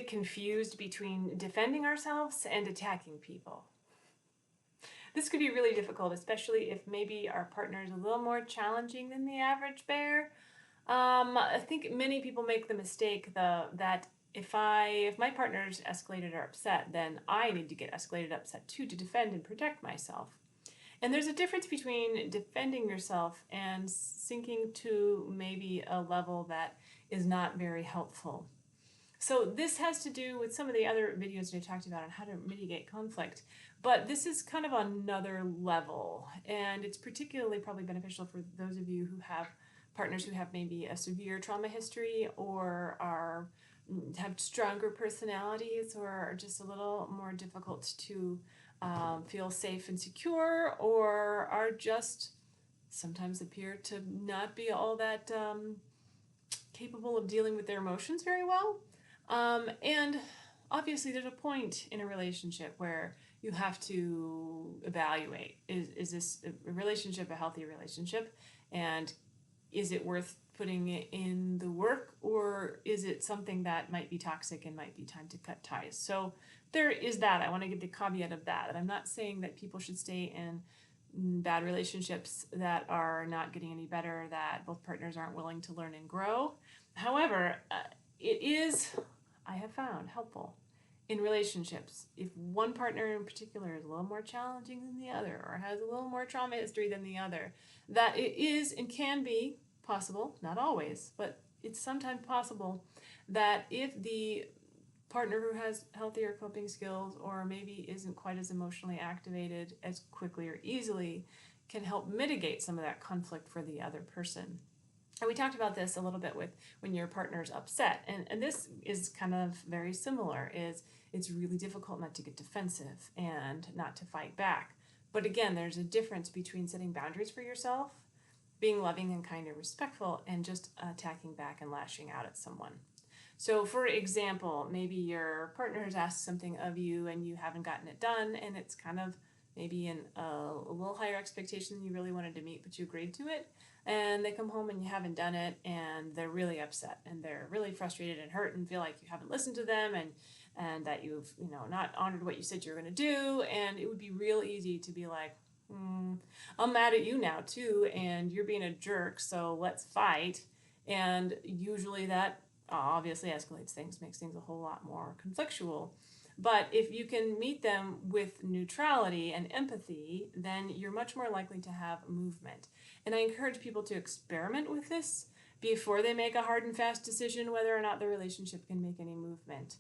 get confused between defending ourselves and attacking people. This could be really difficult, especially if maybe our partner is a little more challenging than the average bear. I think many people make the mistake that if my partner's escalated or upset, then I need to get escalated upset too to defend and protect myself. And there's a difference between defending yourself and sinking to maybe a level that is not very helpful. So this has to do with some of the other videos that I talked about on how to mitigate conflict, but this is kind of another level, and it's particularly probably beneficial for those of you who have partners who have maybe a severe trauma history or have stronger personalities or are just a little more difficult to feel safe and secure, or are just sometimes appear to not be all that capable of dealing with their emotions very well. And obviously there's a point in a relationship where you have to evaluate, is this a relationship a healthy relationship, and is it worth putting it in the work, or is it something that might be toxic and might be time to cut ties? So there is that. I want to give the caveat of that. I'm not saying that people should stay in bad relationships that are not getting any better, that both partners aren't willing to learn and grow. However, it is, I have found, helpful in relationships if one partner in particular is a little more challenging than the other or has a little more trauma history than the other, that it is and can be possible, not always, but it's sometimes possible that if the partner who has healthier coping skills or maybe isn't quite as emotionally activated as quickly or easily can help mitigate some of that conflict for the other person. And we talked about this a little bit with when your partner's upset, and this is kind of very similar, is it's really difficult not to get defensive and not to fight back. But again, there's a difference between setting boundaries for yourself, being loving and kind and respectful, and just attacking back and lashing out at someone. So for example, maybe your partner has asked something of you and you haven't gotten it done, and it's kind of maybe a little higher expectation than you really wanted to meet, but you agreed to it, and they come home and you haven't done it, and they're really upset and they're really frustrated and hurt and feel like you haven't listened to them and that you've not honored what you said you were going to do. And it would be real easy to be like, I'm mad at you now too, and you're being a jerk, so let's fight. And usually that obviously escalates things, makes things a whole lot more conflictual. But if you can meet them with neutrality and empathy, then you're much more likely to have movement. And I encourage people to experiment with this before they make a hard and fast decision whether or not the relationship can make any movement.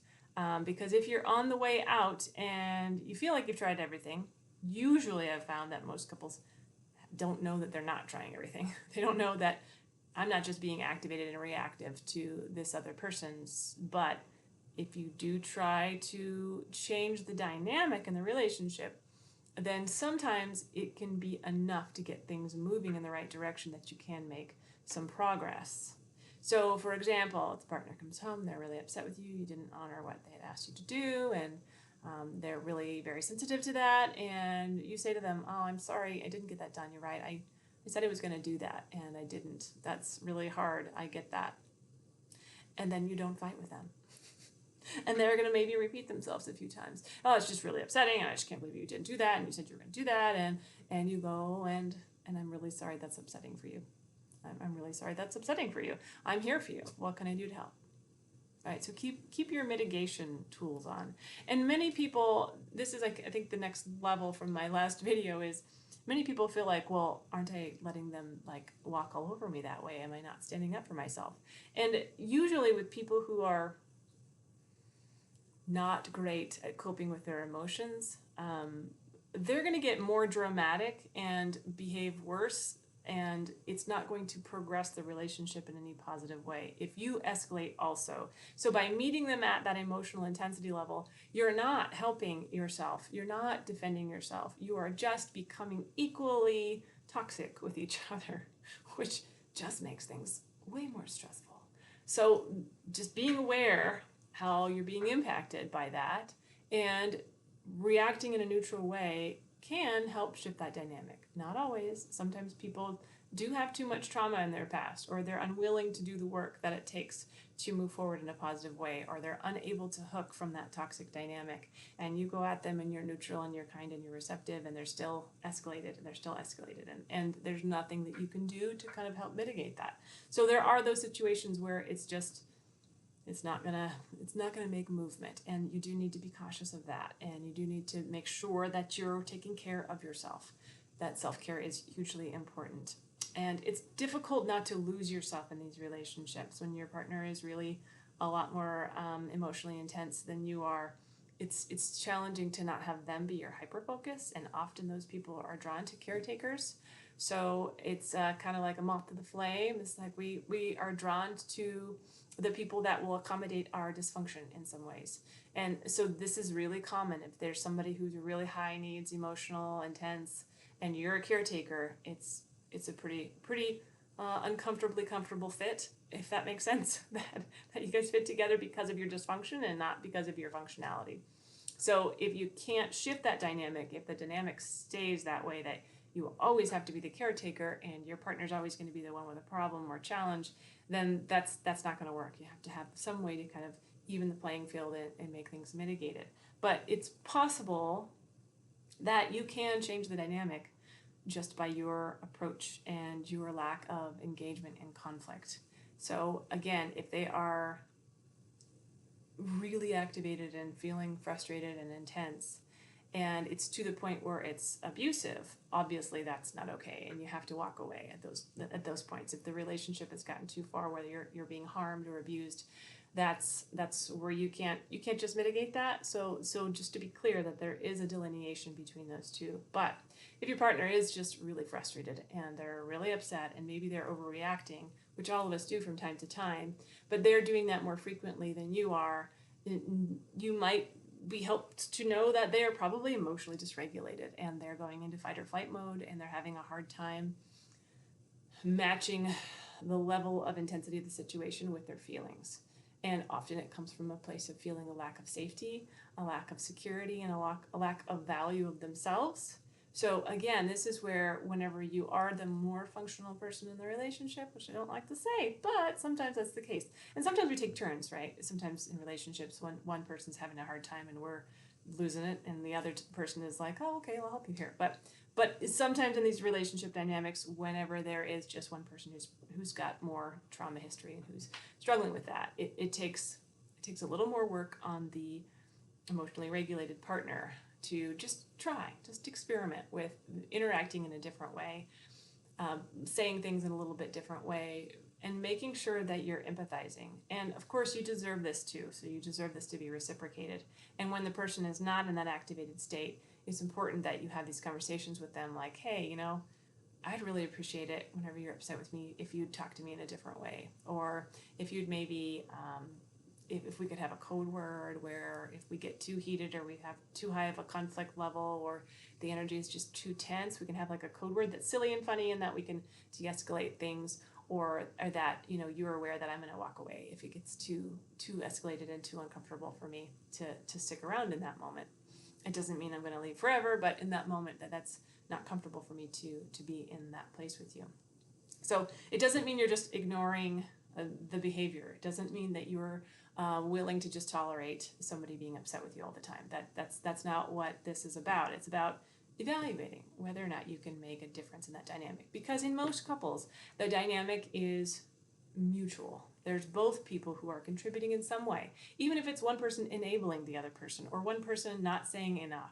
Because if you're on the way out and you feel like you've tried everything, usually I've found that most couples don't know that they're not trying everything. They don't know that I'm not just being activated and reactive to this other person's, but if you do try to change the dynamic in the relationship, then sometimes it can be enough to get things moving in the right direction that you can make some progress. So for example, if the partner comes home, they're really upset with you, you didn't honor what they had asked you to do, and they're really very sensitive to that, and you say to them, oh, I'm sorry, I didn't get that done, you're right, I said I was going to do that, and I didn't. That's really hard, I get that. And then you don't fight with them. And they're going to maybe repeat themselves a few times. Oh, it's just really upsetting, and I just can't believe you didn't do that, and you said you were going to do that, and you go, and I'm really sorry that's upsetting for you. I'm really sorry that's upsetting for you. I'm here for you. What can I do to help? All right, so keep your mitigation tools on. And many people, this is like, I think the next level from my last video is, many people feel like, well, aren't I letting them like walk all over me that way? Am I not standing up for myself? And usually with people who are not great at coping with their emotions, they're going to get more dramatic and behave worse, and it's not going to progress the relationship in any positive way if you escalate also. So by meeting them at that emotional intensity level, you're not helping yourself, you're not defending yourself, you are just becoming equally toxic with each other, which just makes things way more stressful. So just being aware how you're being impacted by that and reacting in a neutral way can help shift that dynamic. Not always. Sometimes people do have too much trauma in their past, or they're unwilling to do the work that it takes to move forward in a positive way, or they're unable to hook from that toxic dynamic, and you go at them and you're neutral and you're kind and you're receptive, and they're still escalated and there's nothing that you can do to kind of help mitigate that. So there are those situations where it's not gonna make movement, and you do need to be cautious of that, and you do need to make sure that you're taking care of yourself. That self-care is hugely important. And it's difficult not to lose yourself in these relationships when your partner is really a lot more emotionally intense than you are. It's challenging to not have them be your hyper focus, and often those people are drawn to caretakers. So it's kind of like a moth to the flame. It's like we are drawn to the people that will accommodate our dysfunction in some ways. And so this is really common. If there's somebody who's really high needs, emotional, intense, and you're a caretaker, it's a pretty uncomfortably comfortable fit, if that makes sense, that you guys fit together because of your dysfunction and not because of your functionality. So if you can't shift that dynamic, if the dynamic stays that way, that you always have to be the caretaker and your partner's always going to be the one with a problem or challenge, then that's not going to work. You have to have some way to kind of even the playing field and make things mitigated. But it's possible that you can change the dynamic just by your approach and your lack of engagement in conflict. So again, if they are really activated and feeling frustrated and intense, and it's to the point where it's abusive, obviously that's not okay, and you have to walk away at those points. If the relationship has gotten too far, whether you're being harmed or abused, that's where you can't just mitigate that. So just to be clear that there is a delineation between those two. But if your partner is just really frustrated and they're really upset and maybe they're overreacting, which all of us do from time to time, but they're doing that more frequently than you are, you might be helped to know that they are probably emotionally dysregulated and they're going into fight or flight mode, and they're having a hard time matching the level of intensity of the situation with their feelings. And often it comes from a place of feeling a lack of safety, a lack of security, and a lack of value of themselves. So again, this is where whenever you are the more functional person in the relationship, which I don't like to say, but sometimes that's the case. And sometimes we take turns, right? Sometimes in relationships when one person's having a hard time and we're losing it, and the other person is like, oh, okay, I'll help you here. But sometimes in these relationship dynamics, whenever there is just one person who's got more trauma history and who's struggling with that, it takes a little more work on the emotionally regulated partner to just experiment with interacting in a different way, saying things in a little bit different way, and making sure that you're empathizing. And of course you deserve this too, so you deserve this to be reciprocated. And when the person is not in that activated state, it's important that you have these conversations with them like, hey, I'd really appreciate it whenever you're upset with me if you'd talk to me in a different way, or if you'd maybe if we could have a code word where if we get too heated or we have too high of a conflict level or the energy is just too tense, we can have like a code word that's silly and funny and that we can de-escalate things, or that you're aware that I'm going to walk away if it gets too escalated and too uncomfortable for me to stick around in that moment. It doesn't mean I'm going to leave forever, but in that moment that's not comfortable for me to be in that place with you. So it doesn't mean you're just ignoring the behavior. It doesn't mean that you're willing to just tolerate somebody being upset with you all the time. That's not what this is about. It's about evaluating whether or not you can make a difference in that dynamic. Because in most couples, the dynamic is mutual. There's both people who are contributing in some way, even if it's one person enabling the other person, or one person not saying enough,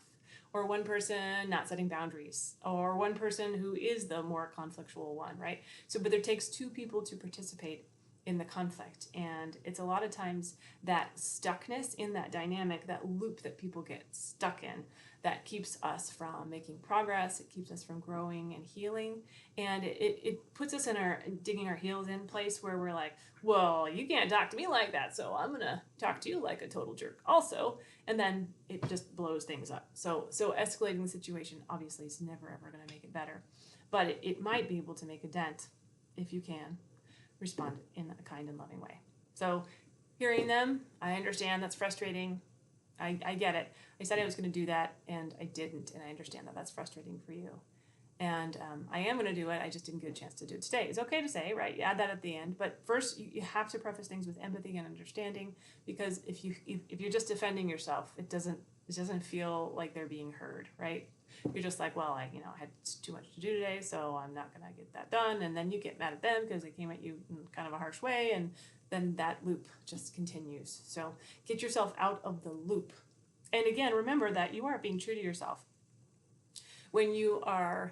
or one person not setting boundaries, or one person who is the more conflictual one, right? So, but there takes two people to participate in the conflict, and it's a lot of times that stuckness in that dynamic, that loop that people get stuck in, that keeps us from making progress. It keeps us from growing and healing, and it puts us in digging our heels in place where we're like, well, you can't talk to me like that, so I'm gonna talk to you like a total jerk also, and then it just blows things up. So escalating the situation obviously is never ever going to make it better, but it might be able to make a dent if you can respond in a kind and loving way. So hearing them, I understand that's frustrating. I get it. I said I was going to do that and I didn't, and I understand that that's frustrating for you. And I am going to do it. I just didn't get a chance to do it today. It's okay to say, right? You add that at the end. But first, you have to preface things with empathy and understanding, because if you're just defending yourself, it doesn't feel like they're being heard, right? You're just like, well, I had too much to do today, so I'm not going to get that done. And then you get mad at them because they came at you in kind of a harsh way, and then that loop just continues. So get yourself out of the loop. And again, remember that you are being true to yourself when you are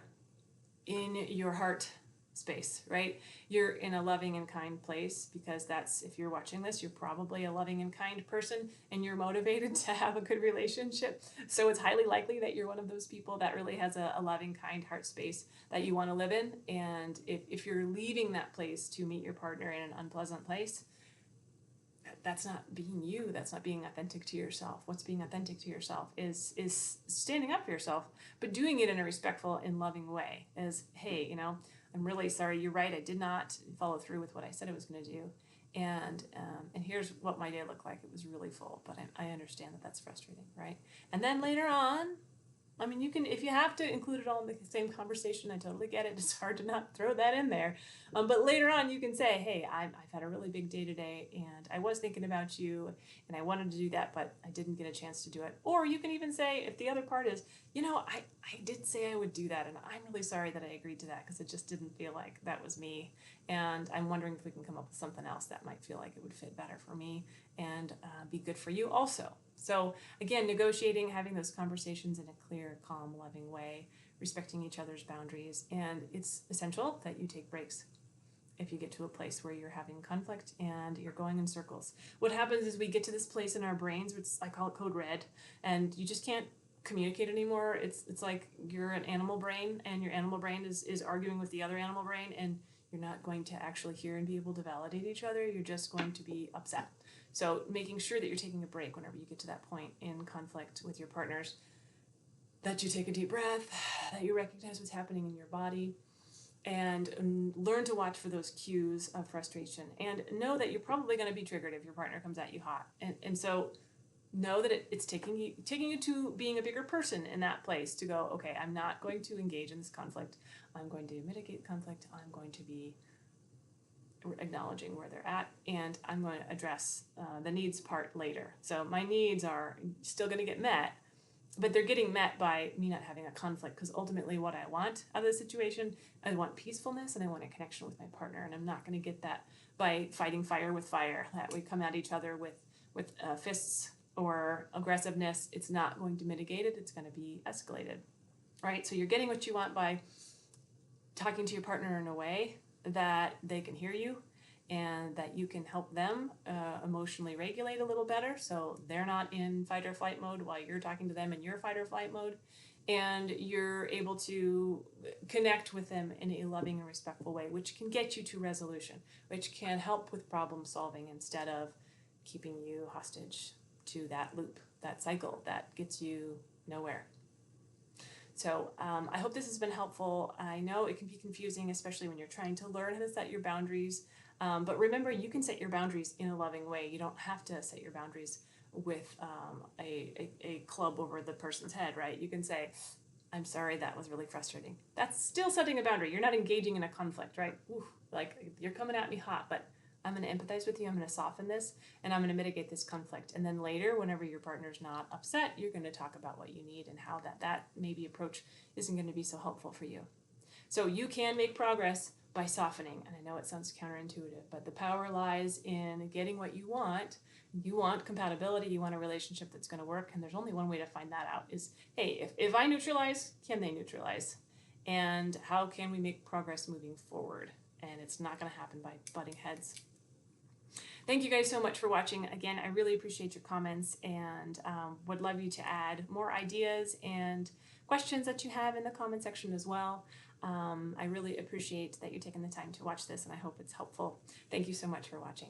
in your heart space, right? You're in a loving and kind place, because that's, if you're watching this, you're probably a loving and kind person and you're motivated to have a good relationship. So it's highly likely that you're one of those people that really has a loving, kind heart space that you want to live in. And if you're leaving that place to meet your partner in an unpleasant place, that's not being you. That's not being authentic to yourself. What's being authentic to yourself is standing up for yourself, but doing it in a respectful and loving way. As, hey, I'm really sorry. You're right. I did not follow through with what I said I was going to do, and here's what my day looked like. It was really full, but I understand that that's frustrating, right? And then later on, you can, if you have to include it all in the same conversation, I totally get it. It's hard to not throw that in there. But later on, you can say, hey, I've had a really big day today, and I was thinking about you, and I wanted to do that, but I didn't get a chance to do it. Or you can even say, if the other part is, I did say I would do that, and I'm really sorry that I agreed to that, because it just didn't feel like that was me. And I'm wondering if we can come up with something else that might feel like it would fit better for me and be good for you also. So again, negotiating, having those conversations in a clear, calm, loving way, respecting each other's boundaries. And it's essential that you take breaks if you get to a place where you're having conflict and you're going in circles. What happens is we get to this place in our brains, which I call it code red, and you just can't communicate anymore. It's like you're an animal brain, and your animal brain is arguing with the other animal brain, and you're not going to actually hear and be able to validate each other. You're just going to be upset. So making sure that you're taking a break whenever you get to that point in conflict with your partners, that you take a deep breath, that you recognize what's happening in your body, and learn to watch for those cues of frustration, and know that you're probably going to be triggered if your partner comes at you hot. And so know that it's taking you to being a bigger person in that place, to go, okay, I'm not going to engage in this conflict. I'm going to mitigate conflict. I'm going to be acknowledging where they're at, and I'm going to address the needs part later. So my needs are still going to get met, but they're getting met by me not having a conflict, because ultimately what I want out of the situation, I want peacefulness and I want a connection with my partner, and I'm not going to get that by fighting fire with fire, that we come at each other with fists or aggressiveness. It's not going to mitigate it. It's going to be escalated, right? So you're getting what you want by talking to your partner in a way that they can hear you, and that you can help them emotionally regulate a little better, so they're not in fight or flight mode while you're talking to them in your fight or flight mode, and you're able to connect with them in a loving and respectful way, which can get you to resolution, which can help with problem solving instead of keeping you hostage to that loop, that cycle that gets you nowhere. So I hope this has been helpful. I know it can be confusing, especially when you're trying to learn how to set your boundaries. But remember, you can set your boundaries in a loving way. You don't have to set your boundaries with a club over the person's head, right? You can say, I'm sorry, that was really frustrating. That's still setting a boundary. You're not engaging in a conflict, right? Ooh, like, you're coming at me hot, but I'm going to empathize with you. I'm going to soften this, and I'm going to mitigate this conflict. And then later, whenever your partner's not upset, you're going to talk about what you need and how that maybe approach isn't going to be so helpful for you. So you can make progress by softening. And I know it sounds counterintuitive, but the power lies in getting what you want. You want compatibility. You want a relationship that's going to work. And there's only one way to find that out is, hey, if I neutralize, can they neutralize? And how can we make progress moving forward? And it's not going to happen by butting heads. Thank you guys so much for watching. Again, I really appreciate your comments, and would love you to add more ideas and questions that you have in the comment section as well. I really appreciate that you're taking the time to watch this, and I hope it's helpful. Thank you so much for watching.